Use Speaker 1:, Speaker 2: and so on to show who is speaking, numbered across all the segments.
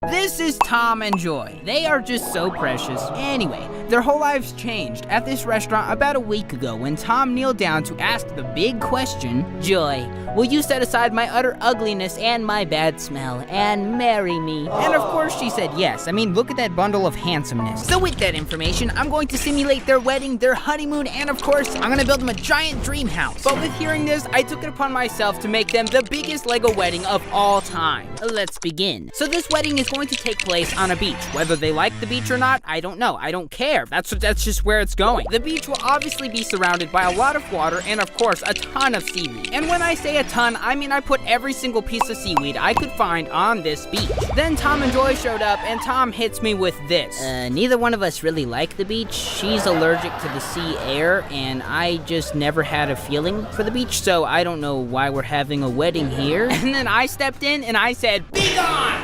Speaker 1: This is Tom and Joy. They are just so precious. Anyway, their whole lives changed at this restaurant about a week ago when Tom kneeled down to ask the big question, Joy, will you set aside my utter ugliness and my bad smell and marry me? And of course she said yes. I mean, look at that bundle of handsomeness. So with that information, I'm going to simulate their wedding, their honeymoon, and of course, I'm gonna build them a giant dream house. But with hearing this, I took it upon myself to make them the biggest Lego wedding of all time. Let's begin. So this wedding is going to take place on a beach. Whether they like the beach or not, I don't know. I don't care. That's just where it's going. The beach will obviously be surrounded by a lot of water and of course a ton of seaweed. And when I say a ton, I mean I put every single piece of seaweed I could find on this beach. Then Tom and Joy showed up and Tom hits me with this. Neither one of us really like the beach. She's allergic to the sea air and I just never had a feeling for the beach, so I don't know why we're having a wedding here. And then I stepped in and I said, be gone!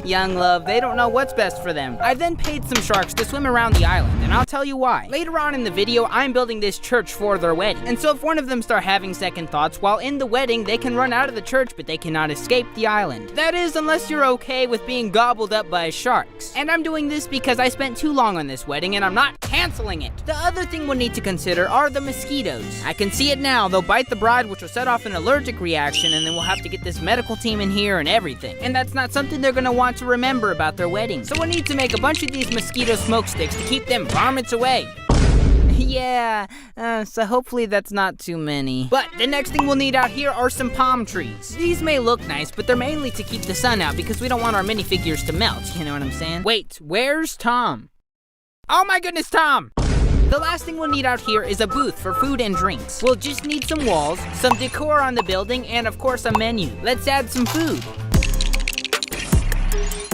Speaker 1: Young love, they don't know what's best for them. I then paid some sharks to swim around the island, and I'll tell you why. Later on in the video, I'm building this church for their wedding. And so if one of them start having second thoughts while in the wedding, they can run out of the church, but they cannot escape the island. That is, unless you're okay with being gobbled up by sharks. And I'm doing this because I spent too long on this wedding, and I'm not canceling it. The other thing we'll need to consider are the mosquitoes. I can see it now. They'll bite the bride, which will set off an allergic reaction, and then we'll have to get this medical team in here and everything. And that's not something they're gonna want to remember about their wedding. So we'll need to make a bunch of these mosquito smoke sticks to keep them varmints away. Yeah, so hopefully that's not too many. But the next thing we'll need out here are some palm trees. These may look nice, but they're mainly to keep the sun out because we don't want our minifigures to melt, you know what I'm saying? Wait, where's Tom? Oh my goodness, Tom! The last thing we'll need out here is a booth for food and drinks. We'll just need some walls, some decor on the building, and of course a menu. Let's add some food.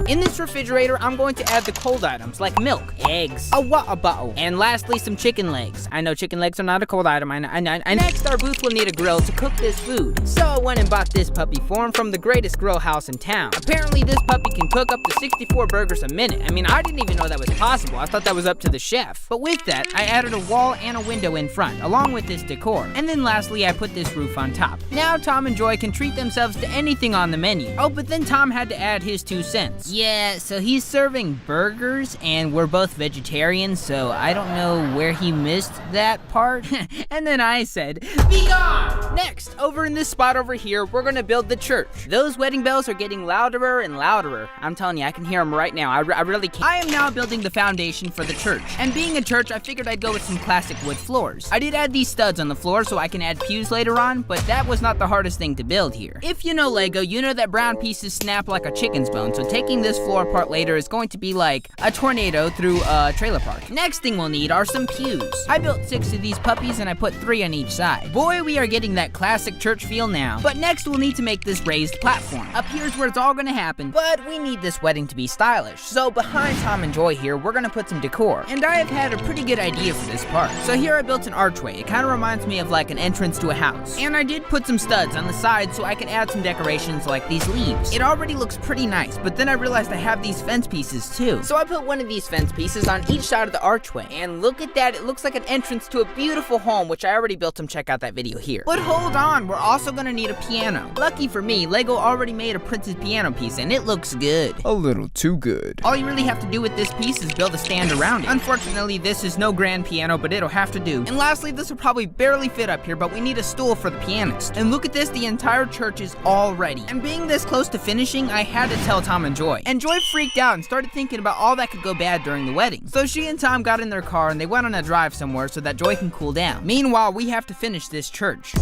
Speaker 1: In this refrigerator, I'm going to add the cold items like milk, eggs, a water bottle, and lastly some chicken legs. I know chicken legs are not a cold item, I know. Next, our booth will need a grill to cook this food. So I went and bought this puppy form from the greatest grill house in town. Apparently this puppy can cook up to 64 burgers a minute. I mean, I didn't even know that was possible. I thought that was up to the chef. But with that, I added a wall and a window in front, along with this decor. And then lastly, I put this roof on top. Now Tom and Joy can treat themselves to anything on the menu. Oh, but then Tom had to add his 2 cents. Yeah, so he's serving burgers and we're both vegetarians, so I don't know where he missed that part. And then I said, be gone! Next, over in this spot over here, we're gonna build the church. Those wedding bells are getting louder and louder. I'm telling you, I can hear them right now. I really can. I am now building the foundation for the church. And being a church, I figured I'd go with some classic wood floors. I did add these studs on the floor so I can add pews later on, but that was not the hardest thing to build here. If you know Lego, you know that brown pieces snap like a chicken's bone, so taking this floor apart later is going to be like a tornado through a trailer park. Next thing we'll need are some pews. I built 6 of these puppies and I put 3 on each side. Boy, we are getting that classic church feel now. But next we'll need to make this raised platform. Up here's where it's all gonna happen, but we need this wedding to be stylish. So behind Tom and Joy here, we're gonna put some decor. And I have had a pretty good idea for this part. So here I built an archway. It kind of reminds me of like an entrance to a house. And I did put some studs on the side so I could add some decorations like these leaves. It already looks pretty nice, but then I realized I have these fence pieces too. So I put one of these fence pieces on each side of the archway. And look at that, it looks like an entrance to a beautiful home, which I already built them. Check out that video here. But hold on, we're also gonna need a piano. Lucky for me, Lego already made a Prince's piano piece and it looks good.
Speaker 2: A little too good.
Speaker 1: All you really have to do with this piece is build a stand around it. Unfortunately, this is no grand piano, but it'll have to do. And lastly, this will probably barely fit up here, but we need a stool for the pianist. And look at this, the entire church is all ready. And being this close to finishing, I had to tell Tom and Joy. And Joy freaked out and started thinking about all that could go bad during the wedding. So she and Tom got in their car and they went on a drive somewhere so that Joy can cool down. Meanwhile, we have to finish this church.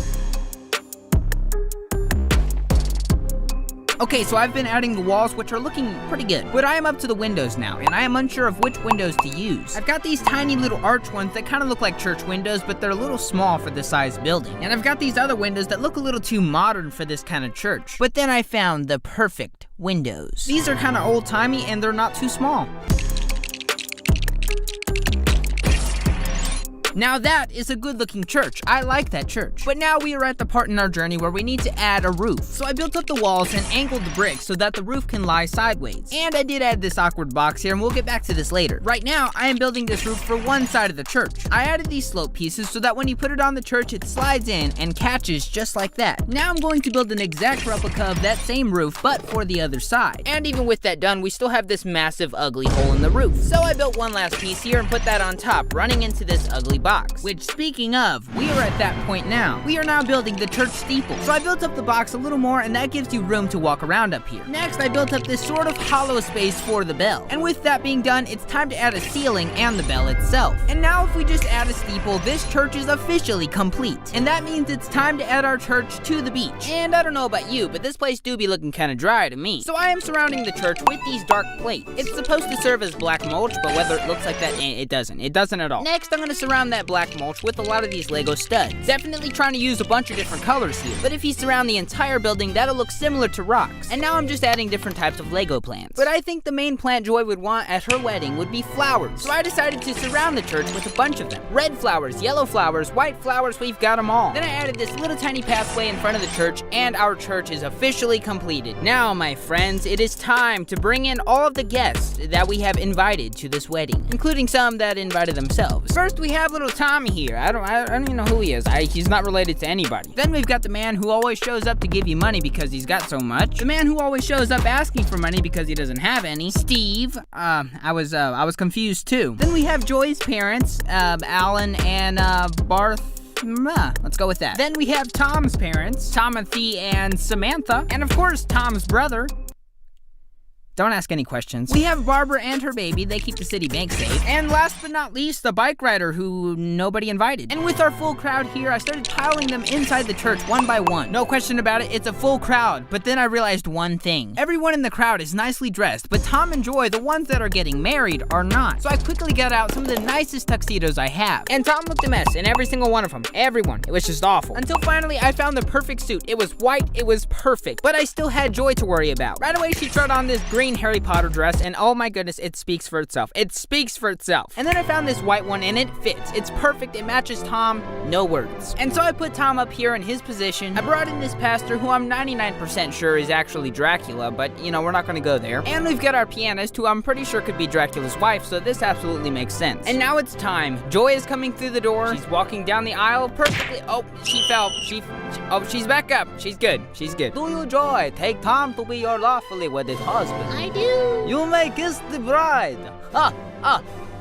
Speaker 1: Okay, so I've been adding the walls, which are looking pretty good. But I am up to the windows now, and I am unsure of which windows to use. I've got these tiny little arch ones that kind of look like church windows, but they're a little small for this size building. And I've got these other windows that look a little too modern for this kind of church. But then I found the perfect windows. These are kind of old-timey, and they're not too small. Now that is a good looking church. I like that church. But now we are at the part in our journey where we need to add a roof. So I built up the walls and angled the bricks so that the roof can lie sideways. And I did add this awkward box here, and we'll get back to this later. Right now, I am building this roof for one side of the church. I added these slope pieces so that when you put it on the church, it slides in and catches just like that. Now I'm going to build an exact replica of that same roof, but for the other side. And even with that done, we still have this massive ugly hole in the roof. So I built one last piece here and put that on top, running into this ugly box. Which, speaking of, we are at that point now. We are now building the church steeple. So I built up the box a little more, and that gives you room to walk around up here. Next, I built up this sort of hollow space for the bell. And with that being done, it's time to add a ceiling and the bell itself. And now if we just add a steeple, this church is officially complete. And that means it's time to add our church to the beach. And I don't know about you, but this place do be looking kind of dry to me. So I am surrounding the church with these dark plates. It's supposed to serve as black mulch, but whether it looks like that, it doesn't. It doesn't at all. Next, I'm gonna surround that black mulch with a lot of these Lego studs. Definitely trying to use a bunch of different colors here, but if you surround the entire building, that'll look similar to rocks. And now I'm just adding different types of Lego plants. But I think the main plant Joy would want at her wedding would be flowers. So I decided to surround the church with a bunch of them. Red flowers, yellow flowers, white flowers, we've got them all. Then I added this little tiny pathway in front of the church, and our church is officially completed. Now, my friends, it is time to bring in all of the guests that we have invited to this wedding, including some that invited themselves. First, we have little Tommy here. I don't even know who he is. He's not related to anybody. Then we've got the man who always shows up to give you money because he's got so much. The man who always shows up asking for money because he doesn't have any. Steve. I was confused too. Then we have Joy's parents, Alan and Barth. Let's go with that. Then we have Tom's parents, Timothy and Samantha, and of course Tom's brother. Don't ask any questions. We have Barbara and her baby. They keep the city bank safe. And last but not least, the bike rider who nobody invited. And with our full crowd here, I started piling them inside the church one by one. No question about it, it's a full crowd. But then I realized one thing. Everyone in the crowd is nicely dressed, but Tom and Joy, the ones that are getting married, are not. So I quickly got out some of the nicest tuxedos I have. And Tom looked a mess in every single one of them. Everyone. It was just awful. Until finally, I found the perfect suit. It was white, it was perfect. But I still had Joy to worry about. Right away, she tried on this green Harry Potter dress, and oh my goodness, it speaks for itself. It speaks for itself. And then I found this white one, and it fits. It's perfect. It matches Tom. No words. And so I put Tom up here in his position. I brought in this pastor who I'm 99% sure is actually Dracula, but you know, we're not gonna go there. And we've got our pianist who I'm pretty sure could be Dracula's wife, so this absolutely makes sense. And now it's time. Joy is coming through the door. She's walking down the aisle perfectly. Oh, she fell. She's back up. She's good. She's good. Do you, Joy, take Tom to be your lawfully wedded husband?
Speaker 2: I do.
Speaker 1: You may kiss the bride.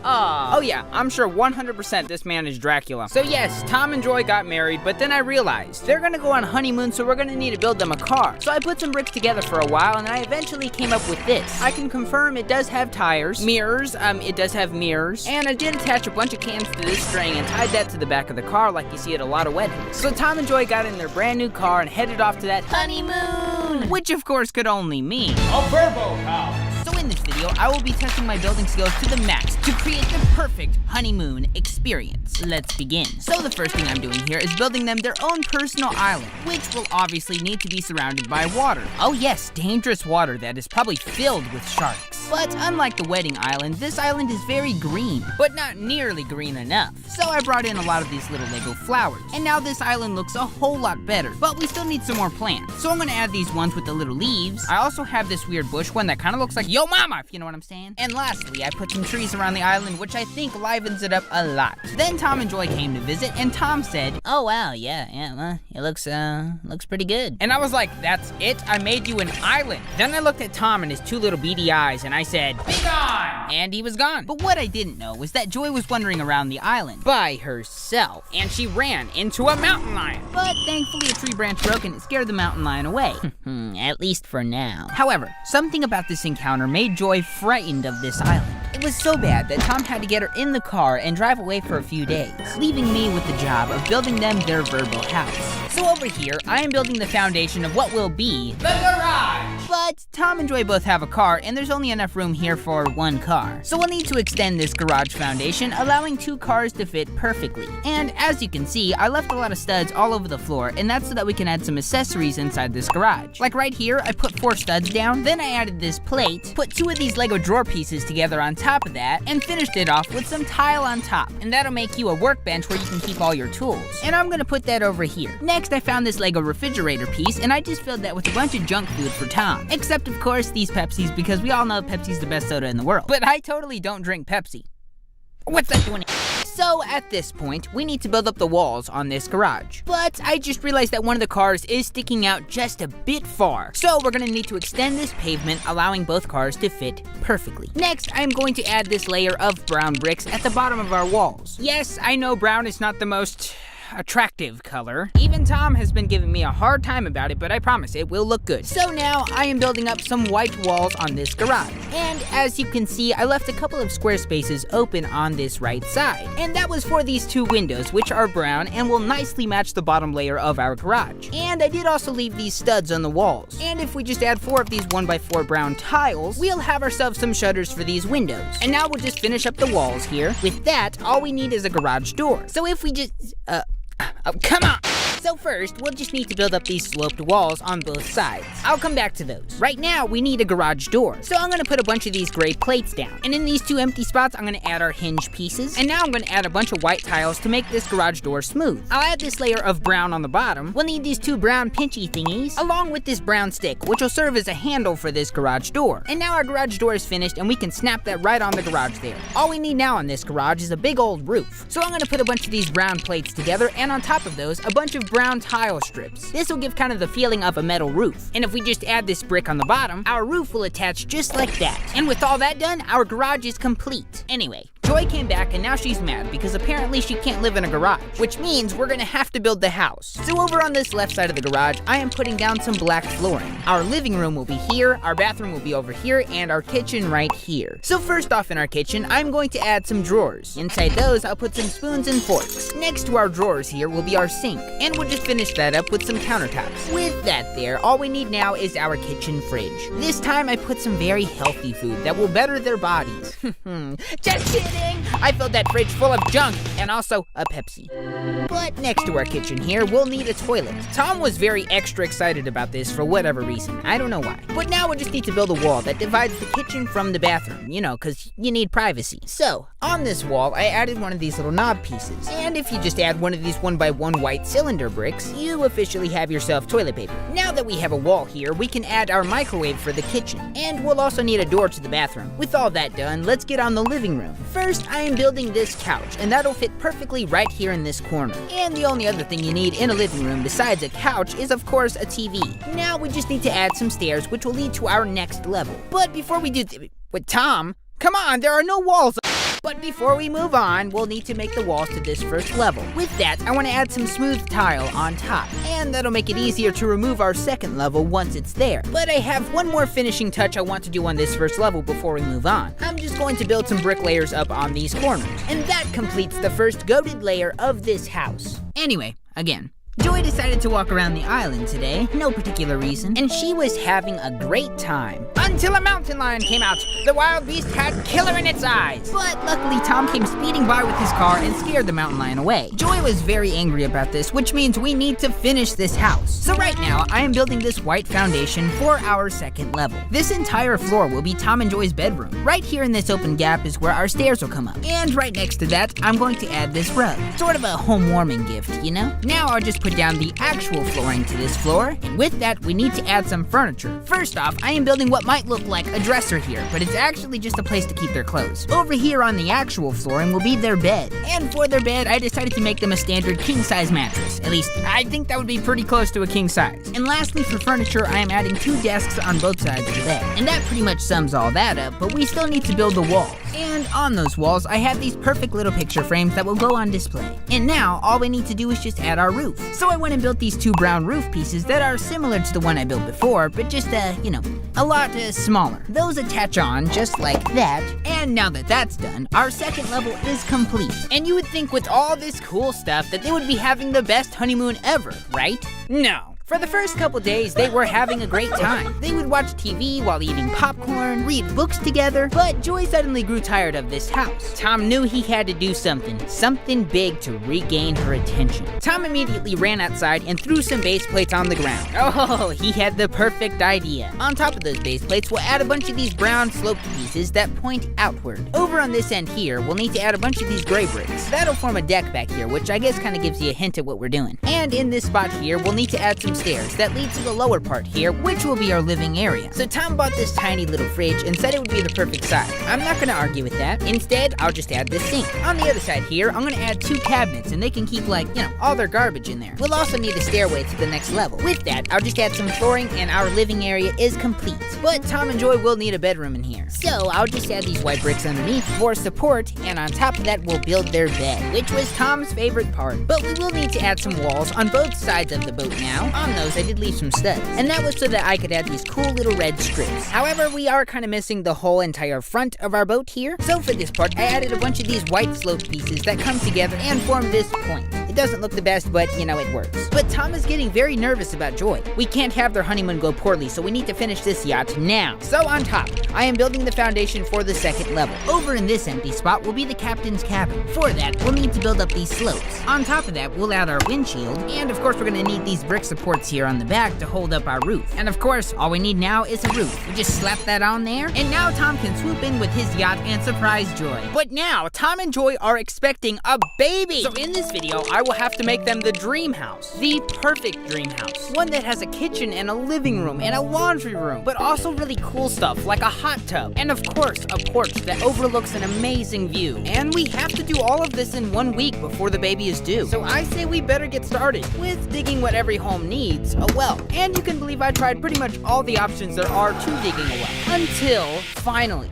Speaker 1: Oh yeah, I'm sure 100% this man is Dracula. So yes, Tom and Joy got married, but then I realized they're gonna go on honeymoon, so we're gonna need to build them a car. So I put some bricks together for a while, and I eventually came up with this. I can confirm it does have tires, mirrors, it does have mirrors, and I did attach a bunch of cans to this string and tied that to the back of the car like you see at a lot of weddings. So Tom and Joy got in their brand new car and headed off to that honeymoon, which of course could only mean
Speaker 3: a verbo house.
Speaker 1: So in this video, I will be testing my building skills to the max to create the perfect honeymoon experience. Let's begin. So the first thing I'm doing here is building them their own personal island, which will obviously need to be surrounded by water. Oh yes, dangerous water that is probably filled with sharks. But unlike the wedding island, this island is very green, but not nearly green enough. So I brought in a lot of these little Lego flowers, and now this island looks a whole lot better. But we still need some more plants, so I'm gonna add these ones with the little leaves. I also have this weird bush one that kind of looks like Yo Mama, if you know what I'm saying. And lastly, I put some trees around the island, which I think livens it up a lot. Then Tom and Joy came to visit, and Tom said, "Oh wow, yeah, well, it looks pretty good." And I was like, "That's it? I made you an island." Then I looked at Tom and his two little beady eyes, and I said, "Be gone!" And he was gone. But what I didn't know was that Joy was wandering around the island by herself, and she ran into a mountain lion. But thankfully, a tree branch broke, and it scared the mountain lion away. At least for now. However, something about this encounter made Joy frightened of this island. It was so bad that Tom had to get her in the car and drive away for a few days, leaving me with the job of building them their verbo house. So over here, I am building the foundation of what will be the garage. But But Tom and Joy both have a car, and there's only enough room here for one car. So we'll need to extend this garage foundation, allowing 2 cars to fit perfectly. And as you can see, I left a lot of studs all over the floor, and that's so that we can add some accessories inside this garage. Like right here, I put 4 studs down, then I added this plate, put 2 of these Lego drawer pieces together on top of that, and finished it off with some tile on top. And that'll make you a workbench where you can keep all your tools. And I'm gonna put that over here. Next, I found this Lego refrigerator piece, and I just filled that with a bunch of junk food for Tom. Except, of course, these Pepsis, because we all know Pepsi's the best soda in the world. But I totally don't drink Pepsi. What's that doing? So at this point, we need to build up the walls on this garage. But I just realized that one of the cars is sticking out just a bit far. So we're gonna need to extend this pavement, allowing both cars to fit perfectly. Next, I'm going to add this layer of brown bricks at the bottom of our walls. Yes, I know brown is not the most attractive color. Even Tom has been giving me a hard time about it, but I promise it will look good. So now I am building up some white walls on this garage. And as you can see, I left a couple of square spaces open on this right side. And that was for these 2 windows, which are brown and will nicely match the bottom layer of our garage. And I did also leave these studs on the walls. And if we just add 4 of these 1x4 brown tiles, we'll have ourselves some shutters for these windows. And now we'll just finish up the walls here. With that, all we need is a garage door. So if we just, oh, come on! So first, we'll just need to build up these sloped walls on both sides. I'll come back to those. Right now, we need a garage door. So I'm gonna put a bunch of these gray plates down. And in these 2 empty spots, I'm gonna add our hinge pieces. And now I'm gonna add a bunch of white tiles to make this garage door smooth. I'll add this layer of brown on the bottom. We'll need these 2 brown pinchy thingies, along with this brown stick, which will serve as a handle for this garage door. And now our garage door is finished, and we can snap that right on the garage there. All we need now on this garage is a big old roof. So I'm gonna put a bunch of these brown plates together, and on top of those, a bunch of brown tile strips. This will give kind of the feeling of a metal roof. And if we just add this brick on the bottom, our roof will attach just like that. And with all that done, our garage is complete. Anyway, Joy came back and now she's mad because apparently she can't live in a garage, which means we're gonna have to build the house. So over on this left side of the garage, I am putting down some black flooring. Our living room will be here, our bathroom will be over here, and our kitchen right here. So first off in our kitchen, I'm going to add some drawers. Inside those, I'll put some spoons and forks. Next to our drawers here will be our sink, and we'll just finish that up with some countertops. With that there, all we need now is our kitchen fridge. This time I put some very healthy food that will better their bodies. Just kidding! I filled that fridge full of junk and also a Pepsi. But next to our kitchen here, we'll need a toilet. Tom was very extra excited about this for whatever reason. I don't know why. But now we'll just need to build a wall that divides the kitchen from the bathroom, you know, because you need privacy. So, on this wall, I added one of these little knob pieces. And if you just add one of these 1x1 white cylinder bricks, you officially have yourself toilet paper. Now that we have a wall here, we can add our microwave for the kitchen. And we'll also need a door to the bathroom. With all that done, let's get on the living room. First, I am building this couch, and that'll fit perfectly right here in this corner. And the only other thing you need in a living room besides a couch is, of course, a TV. Now we just need to add some stairs, which will lead to our next level. But before we do with Tom, come on, there are no walls. But before we move on, we'll need to make the walls to this first level. With that, I want to add some smooth tile on top, and that'll make it easier to remove our second level once it's there. But I have one more finishing touch I want to do on this first level before we move on. I'm just going to build some brick layers up on these corners, and that completes the first goated layer of this house. Anyway, again, Joy decided to walk around the island today, no particular reason, and she was having a great time. Until a mountain lion came out. The wild beast had killer in its eyes. But luckily, Tom came speeding by with his car and scared the mountain lion away. Joy was very angry about this, which means we need to finish this house. So right now, I am building this white foundation for our second level. This entire floor will be Tom and Joy's bedroom. Right here in this open gap is where our stairs will come up. And right next to that, I'm going to add this rug. Sort of a home warming gift, you know? Now I'll just put down the actual flooring to this floor, and with that, we need to add some furniture. First off, I am building what might look like a dresser here, but it's actually just a place to keep their clothes. Over here on the actual flooring will be their bed, and for their bed, I decided to make them a standard king-size mattress. At least, I think that would be pretty close to a king size. And lastly, for furniture, I am adding 2 desks on both sides of the bed. And that pretty much sums all that up, but we still need to build the walls. And on those walls, I have these perfect little picture frames that will go on display. And now, all we need to do is just add our roof. So I went and built these 2 brown roof pieces that are similar to the one I built before, but just, a lot smaller. Those attach on just like that. And now that that's done, our second level is complete. And you would think with all this cool stuff that they would be having the best honeymoon ever, right? No. For the first couple days, they were having a great time. They would watch TV while eating popcorn, read books together, but Joy suddenly grew tired of this house. Tom knew he had to do something big to regain her attention. Tom immediately ran outside and threw some base plates on the ground. Oh, he had the perfect idea. On top of those base plates, we'll add a bunch of these brown sloped pieces that point outward. Over on this end here, we'll need to add a bunch of these gray bricks. That'll form a deck back here, which I guess kind of gives you a hint at what we're doing. And in this spot here, we'll need to add some stairs that lead to the lower part here, which will be our living area. So Tom bought this tiny little fridge and said it would be the perfect size. I'm not gonna argue with that. Instead, I'll just add this sink. On the other side here, I'm gonna add 2 cabinets and they can keep all their garbage in there. We'll also need a stairway to the next level. With that, I'll just add some flooring and our living area is complete. But Tom and Joy will need a bedroom in here. So I'll just add these white bricks underneath for support, and on top of that, we'll build their bed, which was Tom's favorite part. But we will need to add some walls on both sides of the boat now. On those, I did leave some studs, and that was so that I could add these cool little red strips. However, we are kind of missing the whole entire front of our boat here. So for this part, I added a bunch of these white sloped pieces that come together and form this point. It doesn't look the best, but it works. But Tom is getting very nervous about Joy. We can't have their honeymoon go poorly, so we need to finish this yacht now. So on top, I am building the foundation for the second level. Over in this empty spot will be the captain's cabin. For that, we'll need to build up these slopes. On top of that, we'll add our windshield, and of course we're gonna need these brick supports here on the back to hold up our roof. And of course, all we need now is a roof. We just slap that on there, and now Tom can swoop in with his yacht and surprise Joy. But now, Tom and Joy are expecting a baby! So in this video, I will have to make them the dream house. The perfect dream house. One that has a kitchen and a living room and a laundry room, but also really cool stuff like a hot tub. And of course, a porch that overlooks an amazing view. And we have to do all of this in 1 week before the baby is due. So I say we better get started with digging what every home needs, a well. And you can believe I tried pretty much all the options there are to digging a well. Until, finally.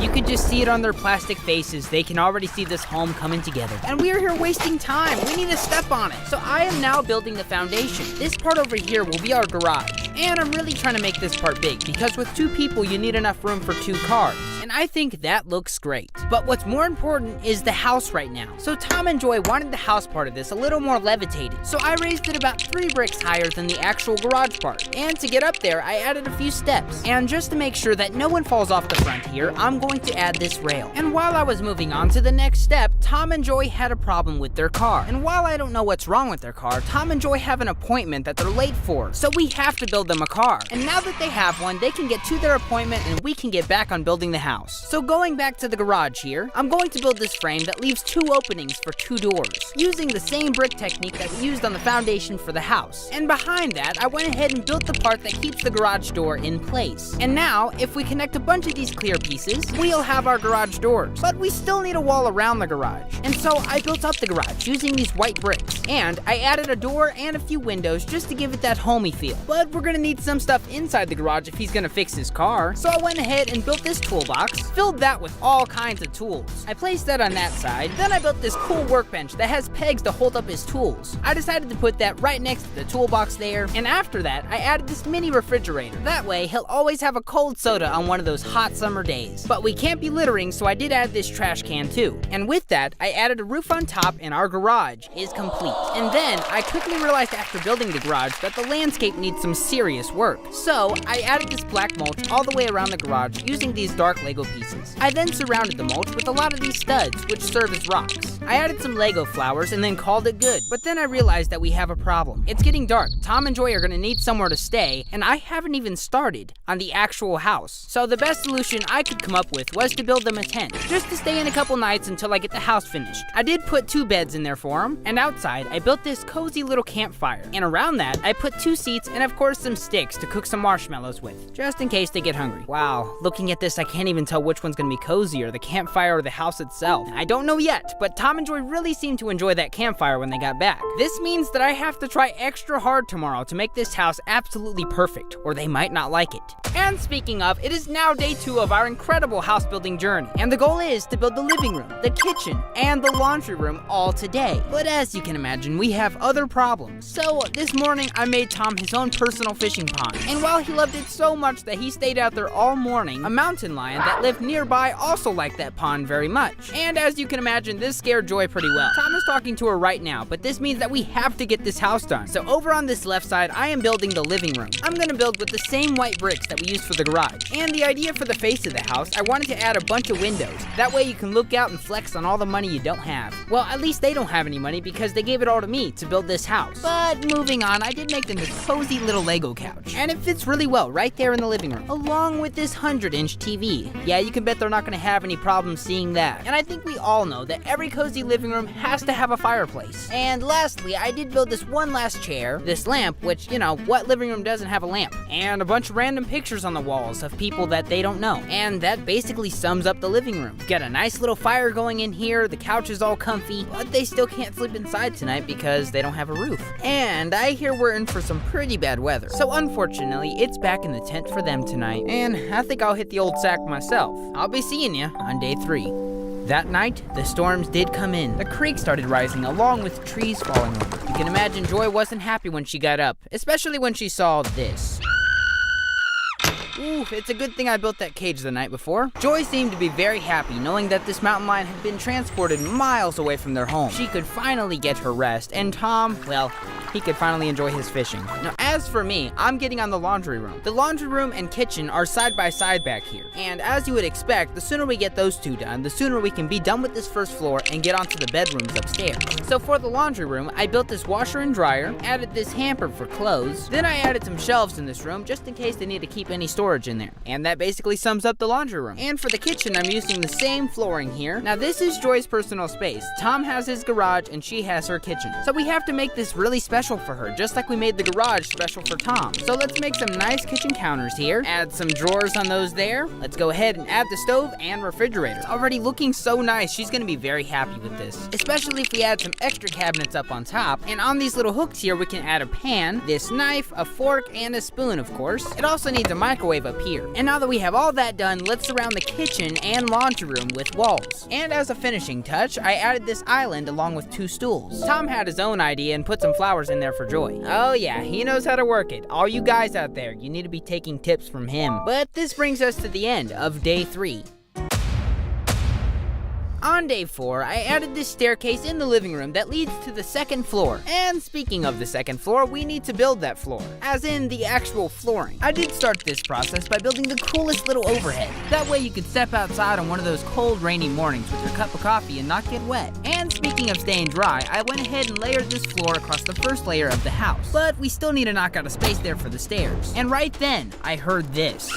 Speaker 1: You could just see it on their plastic faces. They can already see this home coming together. And we are here wasting time. We need to step on it. So I am now building the foundation. This part over here will be our garage. And I'm really trying to make this part big because with 2 people, you need enough room for 2 cars. And I think that looks great. But what's more important is the house right now. So Tom and Joy wanted the house part of this a little more levitated. So I raised it about 3 bricks higher than the actual garage part. And to get up there, I added a few steps. And just to make sure that no one falls off the front here, I'm going to add this rail. And while I was moving on to the next step, Tom and Joy had a problem with their car. And while I don't know what's wrong with their car, Tom and Joy have an appointment that they're late for. So we have to build them a car. And now that they have one, they can get to their appointment and we can get back on building the house. So going back to the garage here, I'm going to build this frame that leaves 2 openings for 2 doors, using the same brick technique that we used on the foundation for the house. And behind that, I went ahead and built the part that keeps the garage door in place. And now, if we connect a bunch of these clear pieces, we'll have our garage doors. But we still need a wall around the garage. And so I built up the garage using these white bricks. And I added a door and a few windows just to give it that homey feel. But we're gonna need some stuff inside the garage if he's gonna fix his car. So I went ahead and built this toolbox, filled that with all kinds of tools. I placed that on that side. Then I built this cool workbench that has pegs to hold up his tools. I decided to put that right next to the toolbox there. And after that, I added this mini refrigerator. That way, he'll always have a cold soda on one of those hot summer days. But we can't be littering, so I did add this trash can too. And with that, I added a roof on top and our garage is complete. And then I quickly realized after building the garage that the landscape needs some serious work. So I added this black mulch all the way around the garage using these dark Lego pieces. I then surrounded the mulch with a lot of these studs, which serve as rocks. I added some Lego flowers and then called it good. But then I realized that we have a problem. It's getting dark. Tom and Joy are gonna need somewhere to stay, and I haven't even started on the actual house. So the best solution I could come up with was to build them a tent, just to stay in a couple nights until I get the house finished. I did put 2 beds in there for them, and outside I built this cozy little campfire. And around that, I put 2 seats and of course some sticks to cook some marshmallows with, just in case they get hungry. Wow, looking at this, I can't even tell which one's gonna be cozier, the campfire or the house itself. I don't know yet, but Tom and Joy really seemed to enjoy that campfire when they got back. This means that I have to try extra hard tomorrow to make this house absolutely perfect, or they might not like it. And speaking of, it is now day 2 of our incredible house building journey, and the goal is to build the living room, the kitchen, and the laundry room all today. But as you can imagine, we have other problems. So this morning, I made Tom his own personal fishing pond, and while he loved it so much that he stayed out there all morning, a mountain lion that lived nearby also liked that pond very much. And as you can imagine, this scared Joy pretty well. Tom is talking to her right now, but this means that we have to get this house done. So over on this left side, I am building the living room. I'm gonna build with the same white bricks that we used for the garage. And the idea for the face of the house, I wanted to add a bunch of windows. That way you can look out and flex on all the money you don't have. Well, at least they don't have any money because they gave it all to me to build this house. But moving on, I did make them this cozy little Lego couch. And it fits really well right there in the living room, along with this 100-inch TV. Yeah, you can bet they're not gonna have any problems seeing that. And I think we all know that every cozy living room has to have a fireplace. And lastly, I did build this one last chair, this lamp, which, you know, what living room doesn't have a lamp? And a bunch of random pictures on the walls of people that they don't know. And that basically sums up the living room. Got a nice little fire going in here, the couch is all comfy, but they still can't sleep inside tonight because they don't have a roof. And I hear we're in for some pretty bad weather. So unfortunately, it's back in the tent for them tonight. And I think I'll hit the old sack myself. I'll be seeing you on day 3. That night, the storms did come in. The creek started rising along with trees falling over. You can imagine Joy wasn't happy when she got up, especially when she saw this. Ooh, it's a good thing I built that cage the night before. Joy seemed to be very happy knowing that this mountain lion had been transported miles away from their home. She could finally get her rest, and Tom, well, he could finally enjoy his fishing. Now, as for me, I'm getting on the laundry room. The laundry room and kitchen are side by side back here. And as you would expect, the sooner we get those two done, the sooner we can be done with this first floor and get onto the bedrooms upstairs. So for the laundry room, I built this washer and dryer, added this hamper for clothes, then I added some shelves in this room just in case they need to keep any storage in there. And that basically sums up the laundry room. And for the kitchen, I'm using the same flooring here. Now this is Joy's personal space. Tom has his garage and she has her kitchen. So we have to make this really special for her, just like we made the garage special for Tom. So let's make some nice kitchen counters here. Add some drawers on those there. Let's go ahead and add the stove and refrigerator. It's already looking so nice. She's gonna be very happy with this, especially if we add some extra cabinets up on top. And on these little hooks here, we can add a pan, this knife, a fork, and a spoon, of course. It also needs a microwave up here. And now that we have all that done, let's surround the kitchen and laundry room with walls. And as a finishing touch, I added this island along with 2 stools. Tom had his own idea and put some flowers in there for Joy. Oh yeah, he knows how to work it. All you guys out there, you need to be taking tips from him. But this brings us to the end of day 3. On day 4, I added this staircase in the living room that leads to the 2nd floor. And speaking of the 2nd floor, we need to build that floor, as in the actual flooring. I did start this process by building the coolest little overhead. That way you could step outside on one of those cold, rainy mornings with your cup of coffee and not get wet. And speaking of staying dry, I went ahead and layered this floor across the first layer of the house. But we still need to knock out a space there for the stairs. And right then, I heard this.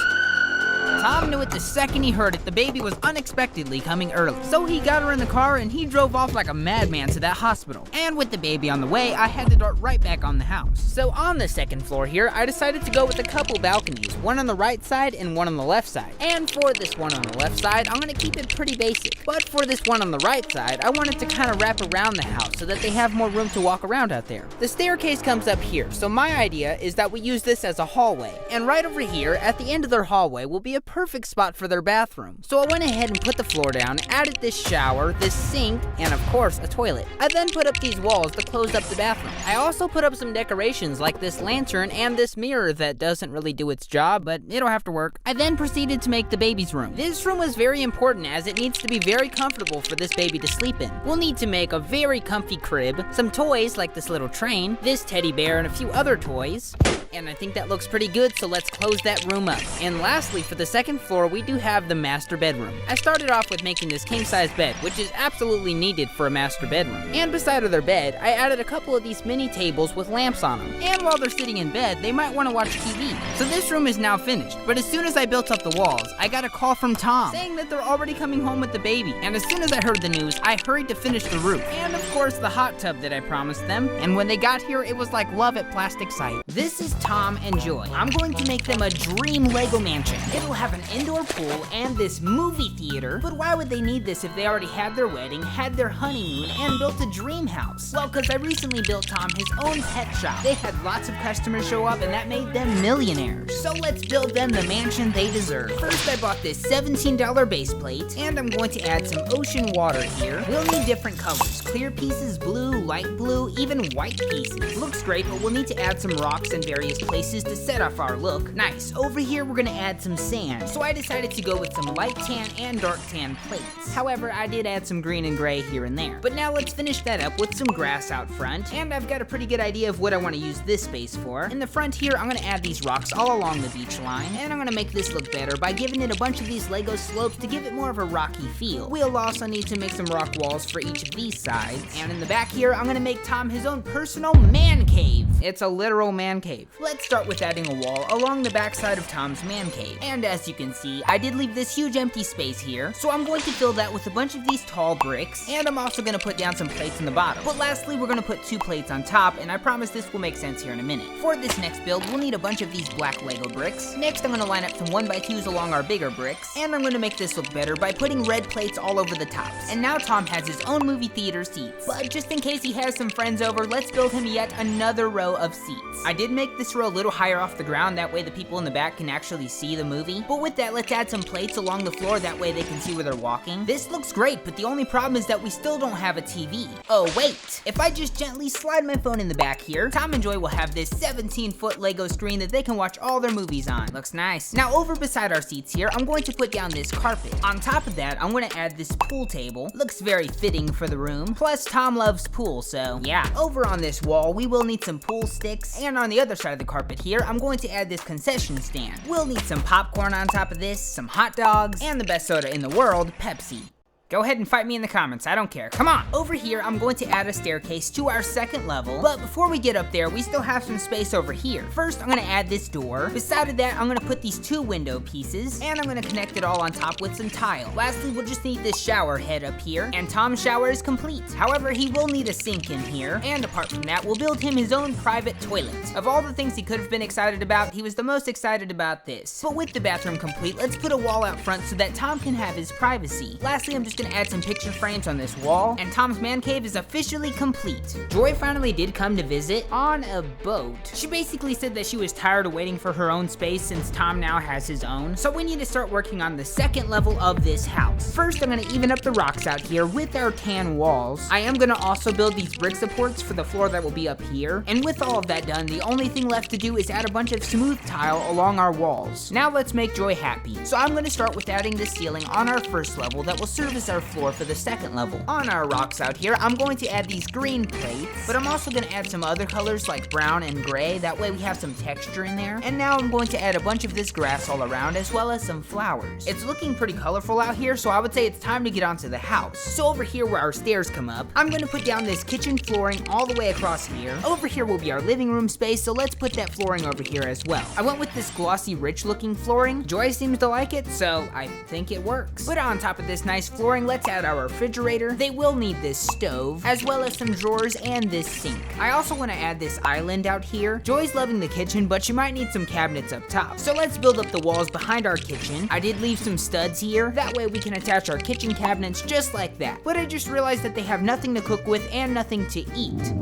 Speaker 1: Tom knew it the second he heard it. The baby was unexpectedly coming early. So he got her in the car and he drove off like a madman to that hospital. And with the baby on the way, I had to dart right back on the house. So on the 2nd floor here, I decided to go with a couple balconies, one on the right side and one on the left side. And for this one on the left side, I'm gonna keep it pretty basic. But for this one on the right side, I wanted to kind of wrap around the house so that they have more room to walk around out there. The staircase comes up here, so my idea is that we use this as a hallway. And right over here, at the end of their hallway, will be a perfect spot for their bathroom. So I went ahead and put the floor down, added this shower, this sink, and of course a toilet. I then put up these walls to close up the bathroom. I also put up some decorations like this lantern and this mirror that doesn't really do its job, but it'll have to work. I then proceeded to make the baby's room. This room was very important as it needs to be very comfortable for this baby to sleep in. We'll need to make a very comfy crib, some toys like this little train, this teddy bear, and a few other toys. And I think that looks pretty good, so let's close that room up. And lastly, for the 2nd floor, we do have the master bedroom. I started off with making this king-size bed, which is absolutely needed for a master bedroom. And beside of their bed, I added a couple of these mini tables with lamps on them. And while they're sitting in bed, they might want to watch TV. So this room is now finished, but as soon as I built up the walls, I got a call from Tom saying that they're already coming home with the baby. And as soon as I heard the news, I hurried to finish the roof. And of course, the hot tub that I promised them. And when they got here, it was like love at plastic sight. This is Tom and Joy. I'm going to make them a dream Lego mansion. It'll have an indoor pool and this movie theater. But why would they need this if they already had their wedding, had their honeymoon, and built a dream house? Well, because I recently built Tom his own pet shop. They had lots of customers show up and that made them millionaires. So let's build them the mansion they deserve. First, I bought this $17 base plate, and I'm going to add some ocean water here. We'll need different colors. clear pieces, blue, light blue, even white pieces. Looks great, but we'll need to add some rocks in various places to set off our look. Nice. Over here, we're gonna add some sand. So I decided to go with some light tan and dark tan plates. However, I did add some green and gray here and there. But now let's finish that up with some grass out front. And I've got a pretty good idea of what I want to use this space for. In the front here, I'm gonna add these rocks all along the beach line. And I'm gonna make this look better by giving it a bunch of these Lego slopes to give it more of a rocky feel. We'll also need to make some rock walls for each of these sides. And in the back here, I'm gonna make Tom his own personal man cave. It's a literal man cave. Let's start with adding a wall along the back side of Tom's man cave. And as you can see, I did leave this huge empty space here, so I'm going to fill that with a bunch of these tall bricks, and I'm also gonna put down some plates in the bottom. But lastly, we're gonna put 2 plates on top, and I promise this will make sense here in a minute. For this next build, we'll need a bunch of these black Lego bricks. Next, I'm gonna line up some 1x2s along our bigger bricks, and I'm gonna make this look better by putting red plates all over the tops. And now Tom has his own movie theater seats. But just in case he has some friends over, let's build him yet another row of seats. I did make this row a little higher off the ground, that way the people in the back can actually see the movie. But with that, let's add some plates along the floor, that way they can see where they're walking. This looks great, but the only problem is that we still don't have a TV. Oh wait, if I just gently slide my phone in the back here, Tom and Joy will have this 17-foot Lego screen that they can watch all their movies on. Looks nice. Now over beside our seats here, I'm going to put down this carpet. On top of that, I'm going to add this pool table. Looks very fitting for the room. Plus, Tom loves pool, so yeah. Over on this wall, we will need some pool sticks, and on the other side of the carpet here, I'm going to add this concession stand. We'll need some popcorn on top of this, some hot dogs, and the best soda in the world, Pepsi. Go ahead and fight me in the comments, I don't care. Come on! Over here, I'm going to add a staircase to our second level, but before we get up there, we still have some space over here. First, I'm gonna add this door. Beside that, I'm gonna put these 2 window pieces, and I'm gonna connect it all on top with some tile. Lastly, we'll just need this shower head up here, and Tom's shower is complete. However, he will need a sink in here, and apart from that, we'll build him his own private toilet. Of all the things he could have been excited about, he was the most excited about this. But with the bathroom complete, let's put a wall out front so that Tom can have his privacy. Lastly, I'm just gonna add some picture frames on this wall, and Tom's man cave is officially complete. Joy finally did come to visit on a boat. She basically said that she was tired of waiting for her own space since Tom now has his own, so we need to start working on the second level of this house. First, I'm gonna even up the rocks out here with our tan walls. I am gonna also build these brick supports for the floor that will be up here, and with all of that done, the only thing left to do is add a bunch of smooth tile along our walls. Now let's make Joy happy. So I'm gonna start with adding the ceiling on our first level that will serve as our floor for the second level. On our rocks out here, I'm going to add these green plates, but I'm also gonna add some other colors like brown and gray, that way we have some texture in there. And now I'm going to add a bunch of this grass all around, as well as some flowers. It's looking pretty colorful out here, so I would say it's time to get onto the house. So over here where our stairs come up, I'm gonna put down this kitchen flooring all the way across here. Over here will be our living room space, so let's put that flooring over here as well. I went with this glossy, rich looking flooring. Joy seems to like it, so I think it works. But on top of this nice flooring, let's add our refrigerator. They will need this stove, as well as some drawers and this sink. I also want to add this island out here. Joy's loving the kitchen, but she might need some cabinets up top. So let's build up the walls behind our kitchen. I did leave some studs here. That way we can attach our kitchen cabinets just like that. But I just realized that they have nothing to cook with and nothing to eat.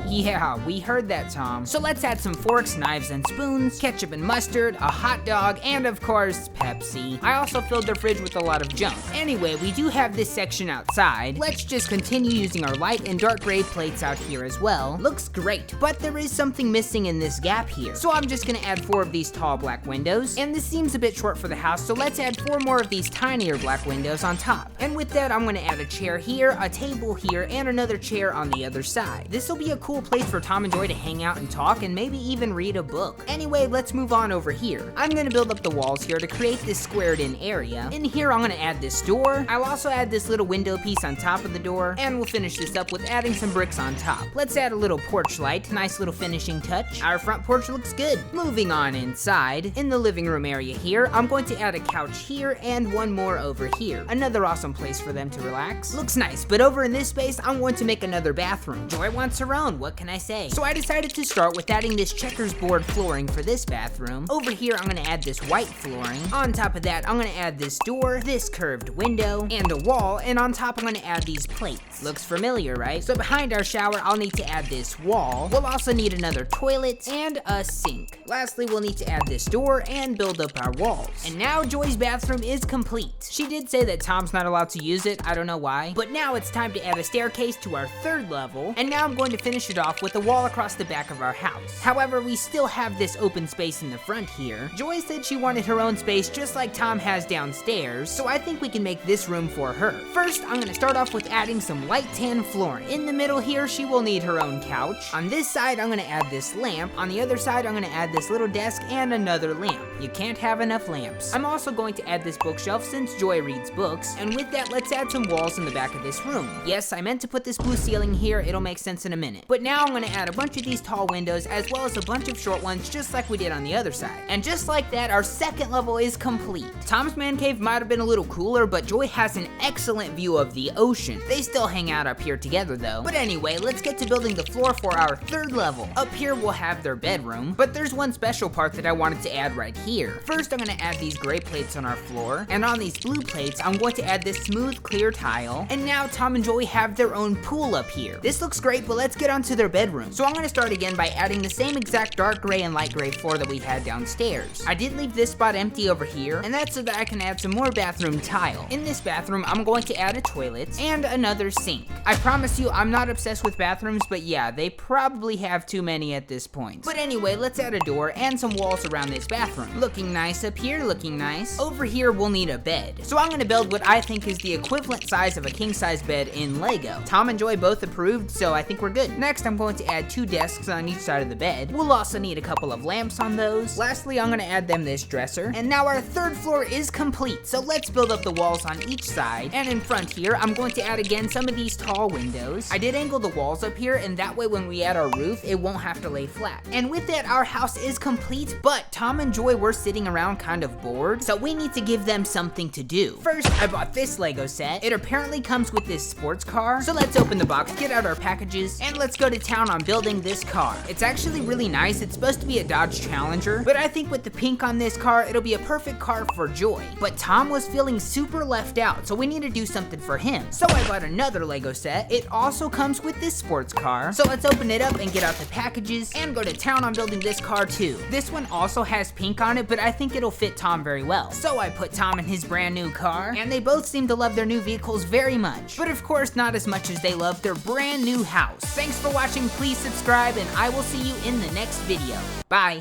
Speaker 1: Yeah, we heard that, Tom. So let's add some forks, knives, and spoons, ketchup and mustard, a hot dog, and of course, Pepsi. I also filled the fridge with a lot of junk. Anyway, we do have this section outside. Let's just continue using our light and dark gray plates out here as well. Looks great, but there is something missing in this gap here. So I'm just gonna add 4 of these tall black windows, and this seems a bit short for the house, so let's add 4 more of these tinier black windows on top. And with that, I'm gonna add a chair here, a table here, and another chair on the other side. This will be a cool place for Tom and Joy to hang out and talk, and maybe even read a book. Anyway, let's move on over here. I'm gonna build up the walls here to create this squared in area. In here, I'm gonna add this door. I'll also add this little window piece on top of the door, and we'll finish this up with adding some bricks on top. Let's add a little porch light, nice little finishing touch. Our front porch looks good. Moving on inside, in the living room area here, I'm going to add a couch here and one more over here. Another awesome place for them to relax. Looks nice, but over in this space, I'm going to make another bathroom. Joy wants her own. What what can I say? So I decided to start with adding this checkers board flooring for this bathroom. Over here, I'm gonna add this white flooring. On top of that, I'm gonna add this door, this curved window, and a wall, and on top I'm gonna add these plates. Looks familiar, right? So behind our shower, I'll need to add this wall. We'll also need another toilet and a sink. Lastly, we'll need to add this door and build up our walls. And now Joy's bathroom is complete. She did say that Tom's not allowed to use it, I don't know why. But now it's time to add a staircase to our third level, and now I'm going to finish it off with a wall across the back of our house. However, we still have this open space in the front here. Joy said she wanted her own space just like Tom has downstairs, so I think we can make this room for her. First, I'm gonna start off with adding some light tan flooring. In the middle here, she will need her own couch. On this side, I'm gonna add this lamp. On the other side, I'm gonna add this little desk and another lamp. You can't have enough lamps. I'm also going to add this bookshelf since Joy reads books, and with that, let's add some walls in the back of this room. Yes, I meant to put this blue ceiling here, it'll make sense in a minute. But now I'm gonna add a bunch of these tall windows as well as a bunch of short ones just like we did on the other side. And just like that, our second level is complete. Tom's man cave might have been a little cooler, but Joy has an excellent view of the ocean. They still hang out up here together though. But anyway, let's get to building the floor for our third level. Up here we'll have their bedroom, but there's one special part that I wanted to add right here. First, I'm gonna add these gray plates on our floor, and on these blue plates, I'm going to add this smooth, clear tile. And now Tom and Joy have their own pool up here. This looks great, but let's get onto their bedroom. So I'm gonna start again by adding the same exact dark gray and light gray floor that we had downstairs. I did leave this spot empty over here, and that's so that I can add some more bathroom tile. In this bathroom, I'm going to add a toilet and another sink. I promise you, I'm not obsessed with bathrooms, but yeah, they probably have too many at this point. But anyway, let's add a door and some walls around this bathroom. Looking nice up here, looking nice. Over here, we'll need a bed. So I'm gonna build what I think is the equivalent size of a king-size bed in Lego. Tom and Joy both approved, so I think we're good. Next, I'm going to add 2 desks on each side of the bed. We'll also need a couple of lamps on those. Lastly, I'm gonna add them this dresser. And now our third floor is complete, so let's build up the walls on each side. And in front here, I'm going to add again some of these tall windows. I did angle the walls up here, and that way when we add our roof, it won't have to lay flat. And with that, our house is complete, but Tom and Joy were sitting around kind of bored, so we need to give them something to do. First, I bought this Lego set. It apparently comes with this sports car, so let's open the box, get out our packages, and let's go to town on building this car. It's actually really nice. It's supposed to be a Dodge Challenger, but I think with the pink on this car, it'll be a perfect car for Joy. But Tom was feeling super left out, so we need to do something for him. So I bought another Lego set. It also comes with this sports car, so let's open it up and get out the packages and go to town on building this car too. This one also has pink on it, but I think it'll fit Tom very well. So I put Tom in his brand new car, and they both seem to love their new vehicles very much, but of course not as much as they love their brand new house. Thanks for watching, please subscribe, and I will see you in the next video. Bye.